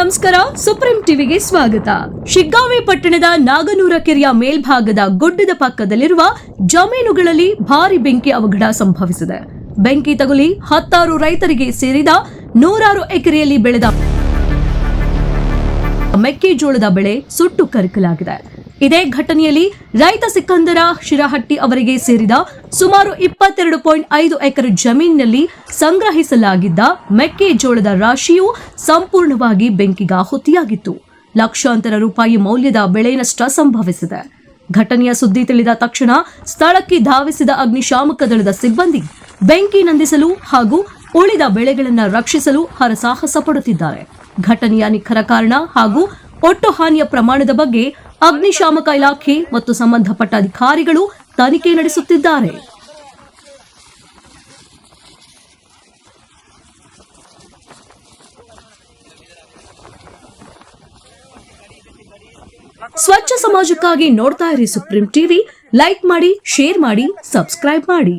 ನಮಸ್ಕಾರ. ಸುಪ್ರೀಂ ಟಿವಿಗೆ ಸ್ವಾಗತ. ಶಿಗ್ಗಾಂವಿ ಪಟ್ಟಣದ ನಾಗನೂರ ಕೆರೆಯ ಮೇಲ್ಭಾಗದ ಗುಡ್ಡದ ಪಕ್ಕದಲ್ಲಿರುವ ಜಮೀನುಗಳಲ್ಲಿ ಭಾರಿ ಬೆಂಕಿ ಅವಘಡ ಸಂಭವಿಸಿದೆ. ಬೆಂಕಿ ತಗುಲಿ 10 ರೈತರಿಗೆ ಸೇರಿದ 100 ಎಕರೆಯಲ್ಲಿ ಬೆಳೆದ ಮೆಕ್ಕೆಜೋಳದ ಬೆಳೆ ಸುಟ್ಟು ಕರಕಲಾಗಿದೆ. ಇದೇ ಘಟನೆಯಲ್ಲಿ ರೈತ ಸಿಕಂದರ ಶಿರಹಟ್ಟಿ ಅವರಿಗೆ ಸೇರಿದ ಸುಮಾರು 22.5 ಎಕರೆ ಜಮೀನಿನಲ್ಲಿ ಸಂಗ್ರಹಿಸಲಾಗಿದ್ದ ಮೆಕ್ಕೆಜೋಳದ ರಾಶಿಯು ಸಂಪೂರ್ಣವಾಗಿ ಬೆಂಕಿಗಾಹುತಿಯಾಗಿತ್ತು. ಲಕ್ಷಾಂತರ ರೂಪಾಯಿ ಮೌಲ್ಯದ ಬೆಳೆ ನಷ್ಟ ಸಂಭವಿಸಿದೆ. ಘಟನೆಯ ಸುದ್ದಿ ತಿಳಿದ ತಕ್ಷಣ ಸ್ಥಳಕ್ಕೆ ಧಾವಿಸಿದ ಅಗ್ನಿಶಾಮಕ ದಳದ ಸಿಬ್ಬಂದಿ ಬೆಂಕಿ ನಂದಿಸಲು ಹಾಗೂ ಉಳಿದ ಬೆಳೆಗಳನ್ನು ರಕ್ಷಿಸಲು ಹರಸಾಹಸ ಪಡುತ್ತಿದ್ದಾರೆ. ಘಟನೆಯ ನಿಖರ ಕಾರಣ ಹಾಗೂ ಒಟ್ಟು ಹಾನಿಯ ಪ್ರಮಾಣದ ಬಗ್ಗೆ ಅಗ್ನಿಶಾಮಕ ಇಲಾಖೆ ಮತ್ತು ಸಂಬಂಧಪಟ್ಟ ಅಧಿಕಾರಿಗಳು ತನಿಖೆ ನಡೆಸುತ್ತಿದ್ದಾರೆ. ಸ್ವಚ್ಛ ಸಮಾಜಕ್ಕಾಗಿ ನೋಡ್ತಾ ಇರಿ ಸುಪ್ರೀಂ ಟಿವಿ. ಲೈಕ್ ಮಾಡಿ, ಶೇರ್ ಮಾಡಿ, ಸಬ್ಸ್ಕ್ರೈಬ್ ಮಾಡಿ.